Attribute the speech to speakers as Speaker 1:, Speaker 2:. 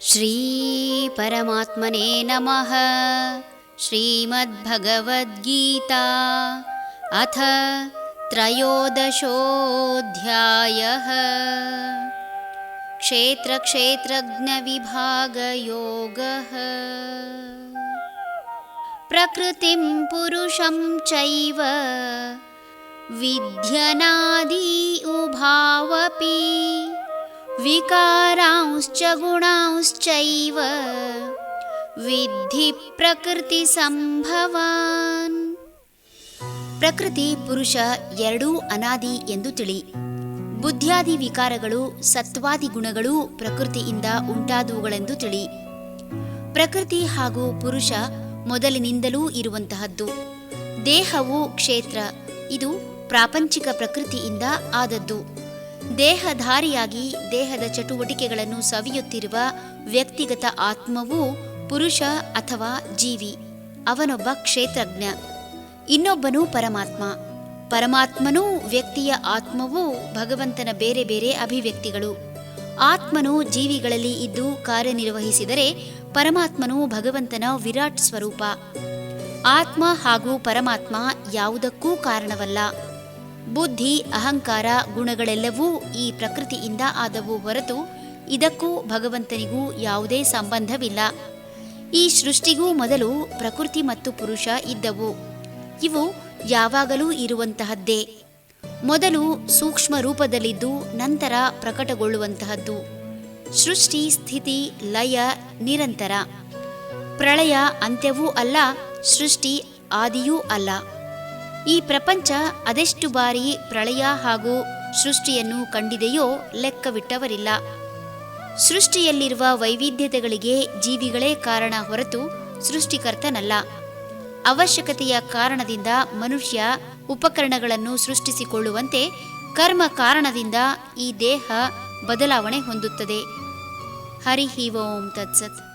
Speaker 1: ಶ್ರೀ ಪರಮಾತ್ಮನೇ ನಮಃ. ಶ್ರೀಮದ್ಭಗವದ್ಗೀತಾ ಅಥ ತ್ರಯೋದಶೋऽಧ್ಯಾಯಃ. ಕ್ಷೇತ್ರಕ್ಷೇತ್ರಜ್ಞವಿಭಾಗಯೋಗಃ. ಪ್ರಕೃತಿಂ ಪುರುಷಂ ಚೈವ ವಿದ್ಯನಾದಿ ಉಭಾವಪಿ ವಿಕಾರಾಂಶ್ಚ ಗುಣಾಂಶ್ಚೈವ ವಿದ್ಧಿ ಪ್ರಕೃತಿ ಸಂಭವಾನ್. ಪ್ರಕೃತಿ ಪುರುಷ ಎರಡೂ ಅನಾದಿ ಎಂದು ತಿಳಿ. ಬುದ್ಧ್ಯಾದಿ ವಿಕಾರಗಳು ಸತ್ವಾದಿ ಗುಣಗಳು ಪ್ರಕೃತಿಯಿಂದ ಉಂಟಾದವುಗಳೆಂದು ತಿಳಿ. ಪ್ರಕೃತಿ ಹಾಗೂ ಪುರುಷ ಮೊದಲಿನಿಂದಲೂ ಇರುವಂತಹದ್ದು. ದೇಹವು ಕ್ಷೇತ್ರ, ಇದು ಪ್ರಾಪಂಚಿಕ ಪ್ರಕೃತಿಯಿಂದ ಆದದ್ದು. ದೇಹಧಾರಿಯಾಗಿ ದೇಹದ ಚಟುವಟಿಕೆಗಳನ್ನು ಸವಿಯುತ್ತಿರುವ ವ್ಯಕ್ತಿಗತ ಆತ್ಮವೂ ಪುರುಷ ಅಥವಾ ಜೀವಿ. ಅವನೊಬ್ಬ ಕ್ಷೇತ್ರಜ್ಞ. ಇನ್ನೊಬ್ಬನು ಪರಮಾತ್ಮ. ಪರಮಾತ್ಮನೂ ವ್ಯಕ್ತಿಯ ಆತ್ಮವೂ ಭಗವಂತನ ಬೇರೆ ಬೇರೆ ಅಭಿವ್ಯಕ್ತಿಗಳು. ಆತ್ಮನು ಜೀವಿಗಳಲ್ಲಿ ಇದ್ದು ಕಾರ್ಯನಿರ್ವಹಿಸಿದರೆ ಪರಮಾತ್ಮನು ಭಗವಂತನ ವಿರಾಟ್ ಸ್ವರೂಪ. ಆತ್ಮ ಹಾಗೂ ಪರಮಾತ್ಮ ಯಾವುದಕ್ಕೂ ಕಾರಣವಲ್ಲ. ಬುದ್ಧಿ, ಅಹಂಕಾರ, ಗುಣಗಳೆಲ್ಲವೂ ಈ ಪ್ರಕೃತಿಯಿಂದ ಆದವು ಹೊರತು ಇದಕ್ಕೂ ಭಗವಂತನಿಗೂ ಯಾವುದೇ ಸಂಬಂಧವಿಲ್ಲ. ಈ ಸೃಷ್ಟಿಗೂ ಮೊದಲು ಪ್ರಕೃತಿ ಮತ್ತು ಪುರುಷ ಇದ್ದವು. ಇವು ಯಾವಾಗಲೂ ಇರುವಂತಹದ್ದೇ. ಮೊದಲು ಸೂಕ್ಷ್ಮ ರೂಪದಲ್ಲಿದ್ದು ನಂತರ ಪ್ರಕಟಗೊಳ್ಳುವಂತಹದ್ದು. ಸೃಷ್ಟಿ, ಸ್ಥಿತಿ, ಲಯ ನಿರಂತರ. ಪ್ರಳಯ ಅಂತ್ಯವೂ ಅಲ್ಲ, ಸೃಷ್ಟಿ ಆದಿಯೂ ಅಲ್ಲ. ಈ ಪ್ರಪಂಚ ಅದೆಷ್ಟು ಬಾರಿ ಪ್ರಳಯ ಹಾಗೂ ಸೃಷ್ಟಿಯನ್ನು ಕಂಡಿದೆಯೋ ಲೆಕ್ಕವಿಟ್ಟವರಿಲ್ಲ. ಸೃಷ್ಟಿಯಲ್ಲಿರುವ ವೈವಿಧ್ಯತೆಗಳಿಗೆ ಜೀವಿಗಳೇ ಕಾರಣ ಹೊರತು ಸೃಷ್ಟಿಕರ್ತನಲ್ಲ. ಅವಶ್ಯಕತೆಯ ಕಾರಣದಿಂದ ಮನುಷ್ಯ ಉಪಕರಣಗಳನ್ನು ಸೃಷ್ಟಿಸಿಕೊಳ್ಳುವಂತೆ ಕರ್ಮ ಕಾರಣದಿಂದ ಈ ದೇಹ ಬದಲಾವಣೆ ಹೊಂದುತ್ತದೆ. ಹರಿ ಓಂ ತತ್ಸತ್.